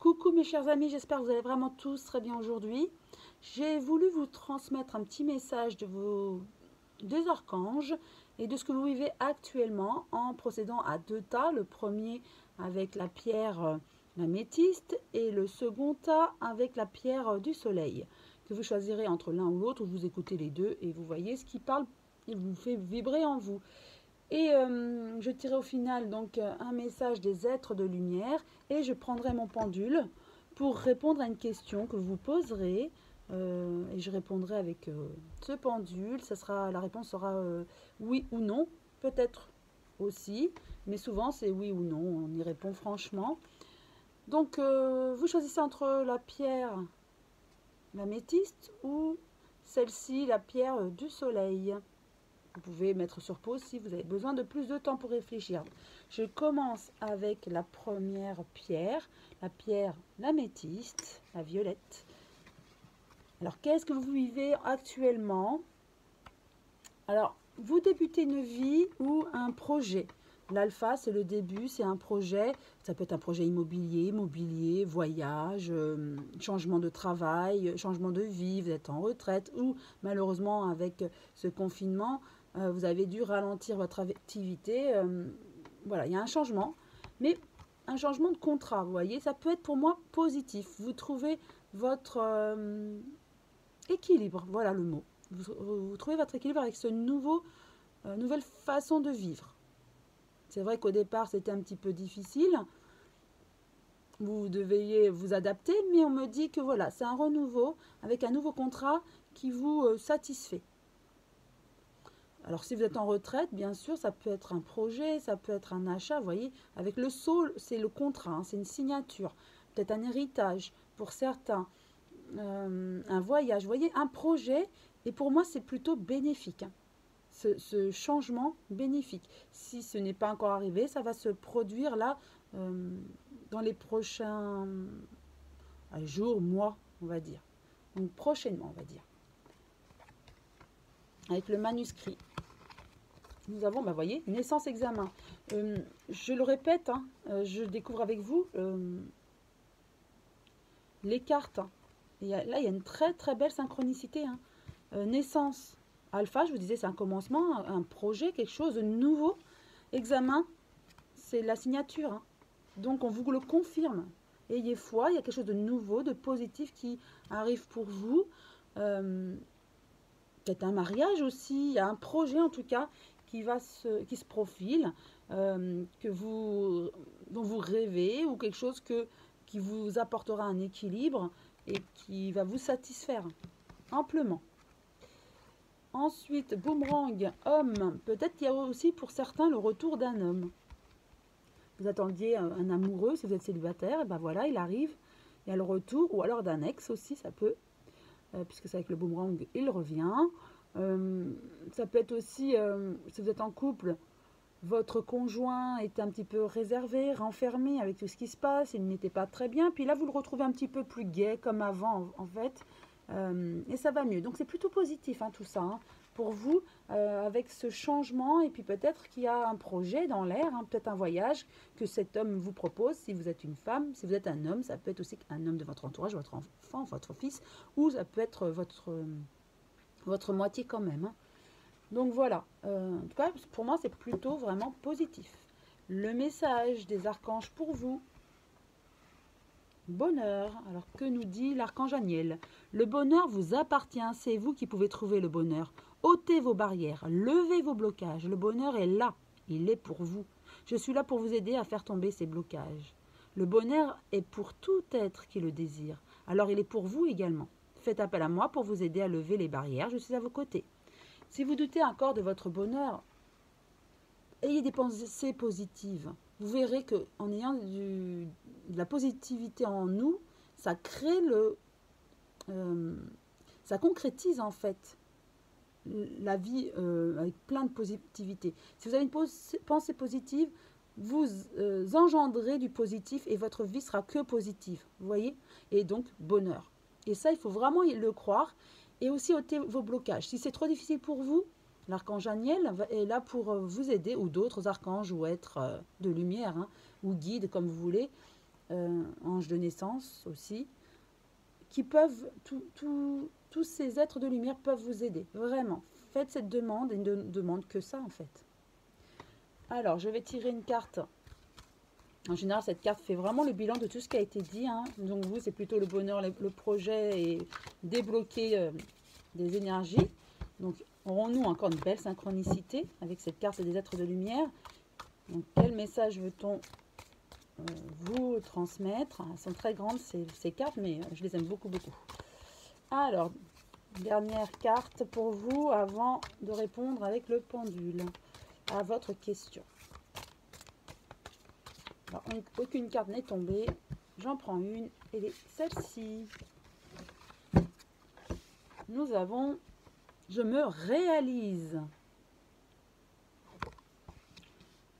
Coucou mes chers amis, j'espère que vous allez vraiment tous très bien aujourd'hui. J'ai voulu vous transmettre un petit message de vos deux archanges et de ce que vous vivez actuellement en procédant à deux tas. Le premier avec la pierre l'améthyste et le second tas avec la pierre du soleil. Que vous choisirez entre l'un ou l'autre, vous écoutez les deux et vous voyez ce qui parle et vous fait vibrer en vous. Et je tirerai au final donc un message des êtres de lumière et je prendrai mon pendule pour répondre à une question que vous poserez et je répondrai avec ce pendule. La réponse sera oui ou non, peut-être aussi, mais souvent c'est oui ou non, on y répond franchement. Donc vous choisissez entre la pierre l'améthyste ou celle-ci, la pierre du soleil. Vous pouvez mettre sur pause si vous avez besoin de plus de temps pour réfléchir. Je commence avec la première pierre, la pierre l'améthyste, la violette. Alors, qu'est-ce que vous vivez actuellement? Alors, vous débutez une vie ou un projet. L'alpha, c'est le début, c'est un projet. Ça peut être un projet immobilier, voyage, changement de travail, changement de vie, vous êtes en retraite ou malheureusement avec ce confinement, vous avez dû ralentir votre activité. Voilà, il y a un changement, mais un changement de contrat, vous voyez, ça peut être pour moi positif. Vous trouvez votre équilibre, voilà le mot. Vous trouvez votre équilibre avec ce nouvelle façon de vivre. C'est vrai qu'au départ, c'était un petit peu difficile. Vous deviez vous adapter, mais on me dit que voilà, c'est un renouveau avec un nouveau contrat qui vous satisfait. Alors, si vous êtes en retraite, bien sûr, ça peut être un projet, ça peut être un achat. Vous voyez, avec le saule, c'est le contrat, hein, c'est une signature. Peut-être un héritage pour certains, un voyage. Vous voyez, un projet. Et pour moi, c'est plutôt bénéfique. Hein. Ce changement bénéfique. Si ce n'est pas encore arrivé, ça va se produire là dans les prochains jours, mois, on va dire. Donc prochainement, on va dire. Avec le manuscrit. Nous avons, vous voyez, naissance, examen. Je le répète, hein, je découvre avec vous les cartes. Hein. Là, il y a une très très belle synchronicité. Hein. Naissance. Alpha, je vous disais, c'est un commencement, un projet, quelque chose de nouveau. Examen, c'est la signature. Hein. Donc, on vous le confirme. Ayez foi, il y a quelque chose de nouveau, de positif qui arrive pour vous. Peut-être un mariage aussi, il y a un projet en tout cas qui se profile, dont vous rêvez ou quelque chose qui vous apportera un équilibre et qui va vous satisfaire amplement. Ensuite, boomerang, homme. Peut-être qu'il y a aussi pour certains le retour d'un homme. Vous attendiez un amoureux, si vous êtes célibataire, et ben voilà, il arrive. Il y a le retour, ou alors d'un ex aussi, ça peut. Puisque c'est avec le boomerang, il revient. Ça peut être aussi, si vous êtes en couple, votre conjoint est un petit peu réservé, renfermé avec tout ce qui se passe, il n'était pas très bien. Puis là, vous le retrouvez un petit peu plus gai, comme avant, en fait. Et ça va mieux. Donc c'est plutôt positif hein, tout ça hein, pour vous avec ce changement et puis peut-être qu'il y a un projet dans l'air, hein, peut-être un voyage que cet homme vous propose si vous êtes une femme, si vous êtes un homme, ça peut être aussi un homme de votre entourage, votre enfant, votre fils ou ça peut être votre moitié quand même. Hein. Donc voilà, en tout cas pour moi c'est plutôt vraiment positif. Le message des archanges pour vous. Bonheur. Alors que nous dit l'archange Aniel? Le bonheur vous appartient, c'est vous qui pouvez trouver le bonheur. Ôtez vos barrières, levez vos blocages. Le bonheur est là, il est pour vous. Je suis là pour vous aider à faire tomber ces blocages. Le bonheur est pour tout être qui le désire. Alors il est pour vous également. Faites appel à moi pour vous aider à lever les barrières, je suis à vos côtés. Si vous doutez encore de votre bonheur, ayez des pensées positives. Vous verrez qu'en ayant de la positivité en nous, ça crée ça concrétise en fait la vie avec plein de positivité. Si vous avez une pensée positive, vous engendrez du positif et votre vie sera que positive. Vous voyez? Et donc bonheur. Et ça, il faut vraiment le croire. Et aussi ôter vos blocages. Si c'est trop difficile pour vous, l'archange Aniel est là pour vous aider, ou d'autres archanges, ou êtres de lumière, hein, ou guides, comme vous voulez, anges de naissance aussi, qui peuvent, tous ces êtres de lumière peuvent vous aider, vraiment. Faites cette demande et ne demande que ça en fait. Alors, je vais tirer une carte. En général, cette carte fait vraiment le bilan de tout ce qui a été dit. Hein. Donc vous, c'est plutôt le bonheur, le projet et débloquer des énergies. Donc, aurons-nous encore une belle synchronicité avec cette carte des êtres de lumière. Donc, quel message veut-on vous transmettre? Elles sont très grandes ces cartes, mais je les aime beaucoup, beaucoup. Alors, dernière carte pour vous avant de répondre avec le pendule à votre question. Alors, aucune carte n'est tombée. J'en prends une et celle-ci. Nous avons « Je me réalise ».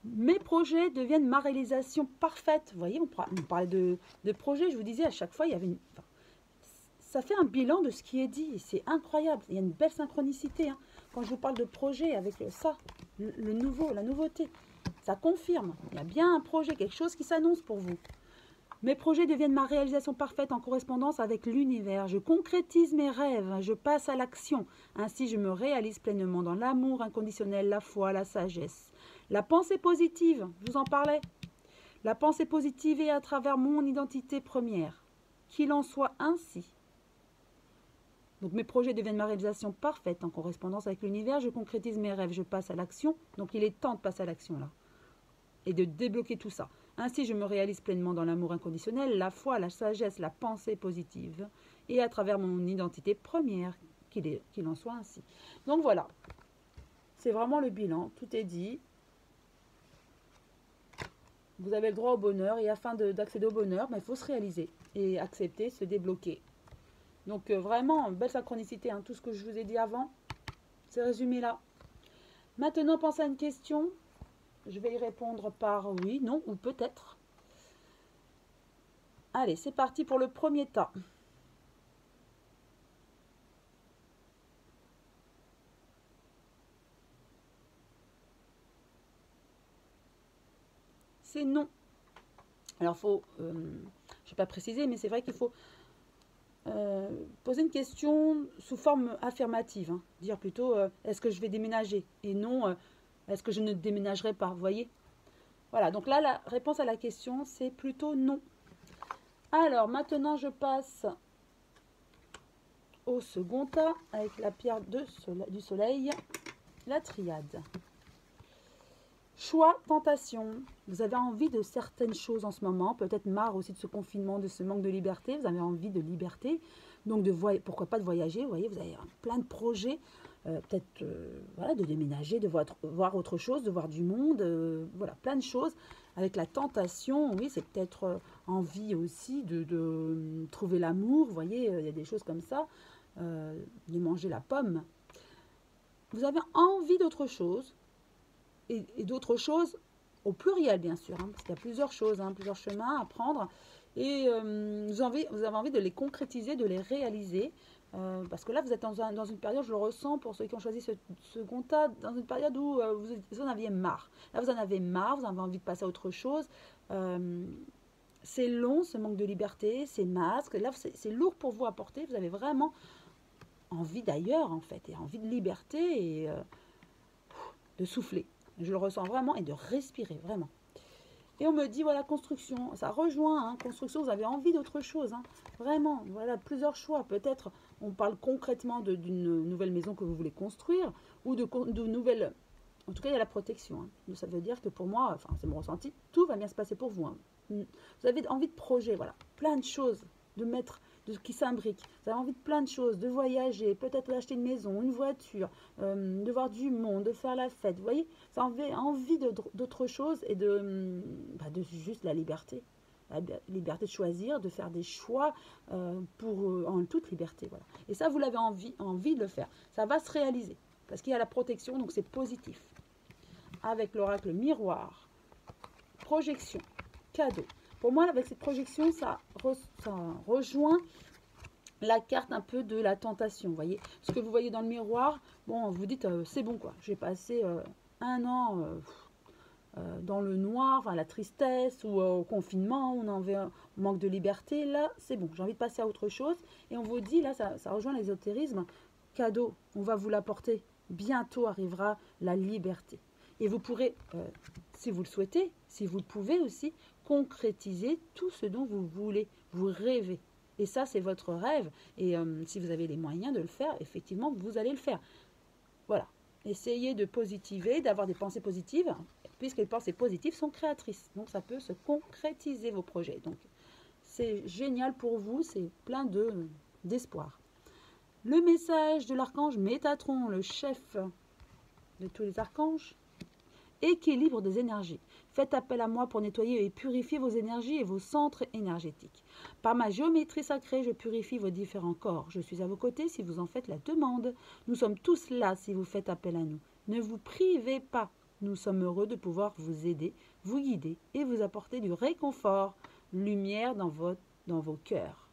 Mes projets deviennent ma réalisation parfaite. Vous voyez, on parlait de projets. Je vous disais, à chaque fois, il y avait une... Enfin, ça fait un bilan de ce qui est dit. C'est incroyable. Il y a une belle synchronicité. Hein. Quand je vous parle de projet avec ça, le nouveau, la nouveauté, ça confirme. Il y a bien un projet, quelque chose qui s'annonce pour vous. Mes projets deviennent ma réalisation parfaite en correspondance avec l'univers. Je concrétise mes rêves, je passe à l'action. Ainsi, je me réalise pleinement dans l'amour inconditionnel, la foi, la sagesse. La pensée positive, je vous en parlais. La pensée positive est à travers mon identité première. Qu'il en soit ainsi. Donc mes projets deviennent ma réalisation parfaite en correspondance avec l'univers. Je concrétise mes rêves, je passe à l'action. Donc il est temps de passer à l'action là. Et de débloquer tout ça. Ainsi, je me réalise pleinement dans l'amour inconditionnel, la foi, la sagesse, la pensée positive. Et à travers mon identité première, qu'il en soit ainsi. Donc voilà. C'est vraiment le bilan. Tout est dit. Vous avez le droit au bonheur. Et afin d'accéder au bonheur, il faut se réaliser. Et accepter, se débloquer. Donc vraiment, belle synchronicité. Hein. Tout ce que je vous ai dit avant, c'est résumé là. Maintenant, pensez à une question. Je vais y répondre par oui, non ou peut-être. Allez, c'est parti pour le premier tas. C'est non. Alors, je ne vais pas préciser, mais c'est vrai qu'il faut poser une question sous forme affirmative. Hein. Dire plutôt, est-ce que je vais déménager? Et non, est-ce que je ne déménagerai pas? Vous voyez? Voilà, donc là, la réponse à la question, c'est plutôt non. Alors, maintenant, je passe au second tas avec la pierre du soleil, la triade. Choix, tentation. Vous avez envie de certaines choses en ce moment, peut-être marre aussi de ce confinement, de ce manque de liberté. Vous avez envie de liberté, donc pourquoi pas de voyager. Vous voyez, vous avez plein de projets, peut-être voilà, de déménager, de voir autre chose, de voir du monde, voilà, plein de choses. Avec la tentation, oui, c'est peut-être envie aussi de trouver l'amour. Vous voyez, il y a des choses comme ça, de manger la pomme. Vous avez envie d'autre chose. Et d'autres choses au pluriel, bien sûr, hein, parce qu'il y a plusieurs choses, hein, plusieurs chemins à prendre. Et vous avez envie de les concrétiser, de les réaliser. Parce que là, vous êtes dans une période, je le ressens pour ceux qui ont choisi ce second tas, dans une période où vous en aviez marre. Là, vous en avez marre, vous avez envie de passer à autre chose. C'est long, ce manque de liberté, ces masques. Là, c'est lourd pour vous à porter. Vous avez vraiment envie d'ailleurs, en fait, et envie de liberté et de souffler. Je le ressens vraiment et de respirer, vraiment. Et on me dit, voilà, construction, ça rejoint, hein, construction, vous avez envie d'autre chose, hein, vraiment, voilà, plusieurs choix. Peut-être, on parle concrètement d'une nouvelle maison que vous voulez construire, ou de nouvelles, en tout cas, il y a la protection. Hein. Ça veut dire que pour moi, enfin, c'est mon ressenti, tout va bien se passer pour vous. Hein. Vous avez envie de projet, voilà, plein de choses, qui s'imbriquent. Vous avez envie de plein de choses, de voyager, peut-être d'acheter une maison, une voiture, de voir du monde, de faire la fête. Vous voyez, vous avez envie d'autre chose et de juste la liberté. La liberté de choisir, de faire des choix en toute liberté. Voilà. Et ça, vous l'avez envie de le faire. Ça va se réaliser parce qu'il y a la protection, donc c'est positif. Avec l'oracle miroir, projection, cadeau. Pour moi, avec cette projection, ça rejoint la carte un peu de la tentation. Vous voyez, ce que vous voyez dans le miroir, bon, vous dites, c'est bon quoi. J'ai passé un an dans le noir, enfin, la tristesse ou au confinement, on manque de liberté. Là, c'est bon, j'ai envie de passer à autre chose. Et on vous dit, là, ça rejoint l'ésotérisme, cadeau, on va vous l'apporter. Bientôt arrivera la liberté. Et vous pourrez, si vous le souhaitez, si vous le pouvez aussi, concrétiser tout ce dont vous voulez, vous rêvez. Et ça, c'est votre rêve. Et si vous avez les moyens de le faire, effectivement, vous allez le faire. Voilà. Essayez de positiver, d'avoir des pensées positives, puisque les pensées positives sont créatrices. Donc, ça peut se concrétiser vos projets. Donc, c'est génial pour vous, c'est plein d'espoir. Le message de l'archange Métatron, le chef de tous les archanges, équilibre des énergies. Faites appel à moi pour nettoyer et purifier vos énergies et vos centres énergétiques. Par ma géométrie sacrée, je purifie vos différents corps. Je suis à vos côtés si vous en faites la demande. Nous sommes tous là si vous faites appel à nous. Ne vous privez pas. Nous sommes heureux de pouvoir vous aider, vous guider et vous apporter du réconfort, lumière dans vos cœurs.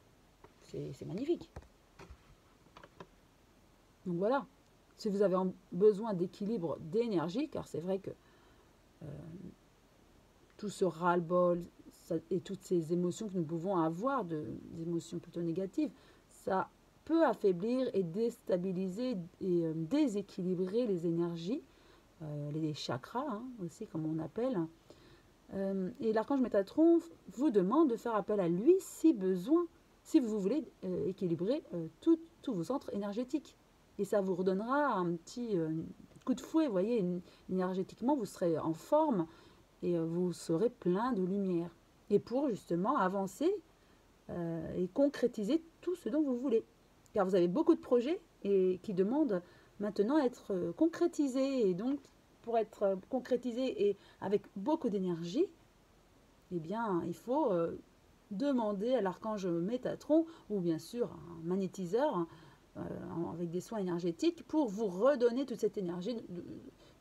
C'est magnifique. Donc voilà, si vous avez besoin d'équilibre d'énergie, car c'est vrai que tout ce ras-le-bol et toutes ces émotions que nous pouvons avoir, des émotions plutôt négatives, ça peut affaiblir et déstabiliser et déséquilibrer les énergies, les chakras aussi comme on appelle. Et l'archange Métatron vous demande de faire appel à lui si besoin, si vous voulez équilibrer tous vos centres énergétiques. Et ça vous redonnera un petit coup de fouet, vous voyez, énergétiquement, vous serez en forme et vous serez plein de lumière. Et pour justement avancer et concrétiser tout ce dont vous voulez. Car vous avez beaucoup de projets et qui demandent maintenant à être concrétisés. Et donc, pour être concrétisés et avec beaucoup d'énergie, eh bien, il faut demander à l'archange Métatron ou bien sûr un magnétiseur avec des soins énergétiques pour vous redonner toute cette énergie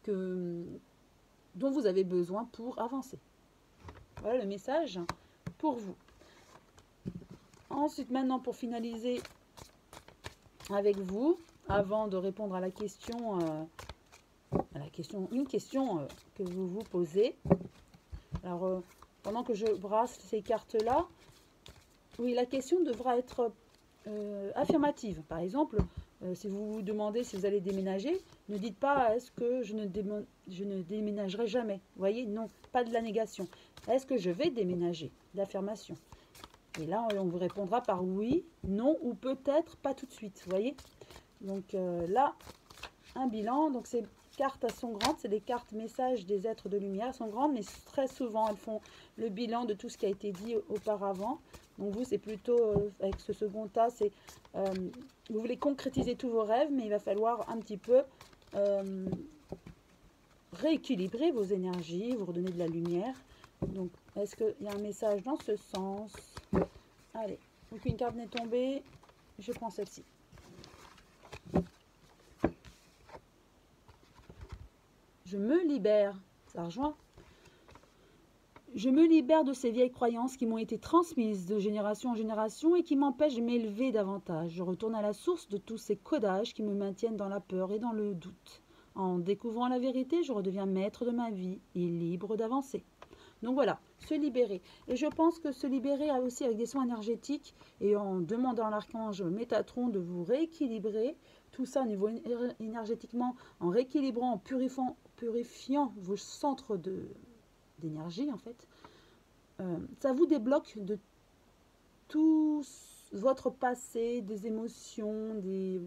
dont vous avez besoin pour avancer. Voilà le message pour vous. Ensuite, maintenant, pour finaliser avec vous, avant de répondre à la question, une question que vous vous posez. Alors, pendant que je brasse ces cartes-là, oui, la question devra être affirmative. Par exemple, si vous vous demandez si vous allez déménager, ne dites pas est-ce que je ne déménagerai jamais. Vous voyez, non, pas de la négation. Est-ce que je vais déménager? L'affirmation. Et là, on vous répondra par oui, non ou peut-être pas tout de suite. Vous voyez? Donc là, un bilan. Donc ces cartes, elles sont grandes. C'est des cartes messages des êtres de lumière. Elles sont grandes, mais très souvent, elles font le bilan de tout ce qui a été dit auparavant. Donc vous, c'est plutôt, avec ce second tas, c'est vous voulez concrétiser tous vos rêves, mais il va falloir un petit peu rééquilibrer vos énergies, vous redonner de la lumière. Donc, est-ce qu'il y a un message dans ce sens? Allez, aucune carte n'est tombée, je prends celle-ci. Je me libère, ça rejoint. Je me libère de ces vieilles croyances qui m'ont été transmises de génération en génération et qui m'empêchent de m'élever davantage. Je retourne à la source de tous ces codages qui me maintiennent dans la peur et dans le doute. En découvrant la vérité, je redeviens maître de ma vie et libre d'avancer. Donc voilà, se libérer. Et je pense que se libérer aussi avec des soins énergétiques et en demandant à l'archange Métatron de vous rééquilibrer, tout ça au niveau énergétiquement, en rééquilibrant, en purifiant vos centres d'énergie en fait, ça vous débloque de tout votre passé, des émotions,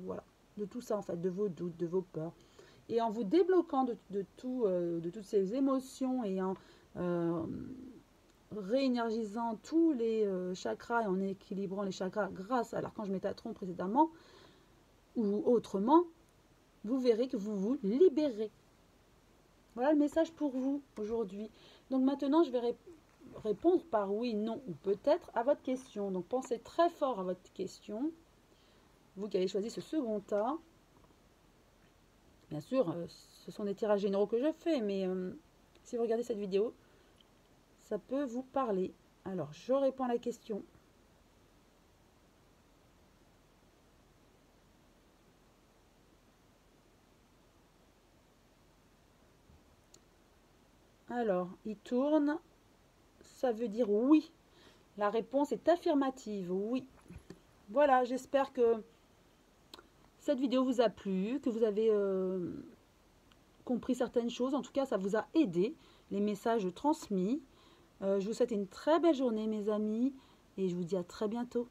voilà, de tout ça en fait, de vos doutes, de vos peurs. Et en vous débloquant de toutes ces émotions et en réénergisant tous les chakras et en équilibrant les chakras grâce à l'archange Métatron précédemment ou autrement, vous verrez que vous vous libérez. Voilà le message pour vous aujourd'hui. Donc maintenant, je vais répondre par oui, non ou peut-être à votre question. Donc pensez très fort à votre question. Vous qui avez choisi ce second tas. Bien sûr, ce sont des tirages généraux que je fais, mais si vous regardez cette vidéo, ça peut vous parler. Alors, je réponds à la question. Alors, il tourne. Ça veut dire oui. La réponse est affirmative, oui. Voilà, j'espère que cette vidéo vous a plu, que vous avez compris certaines choses. En tout cas, ça vous a aidé, les messages transmis. Je vous souhaite une très belle journée, mes amis, et je vous dis à très bientôt.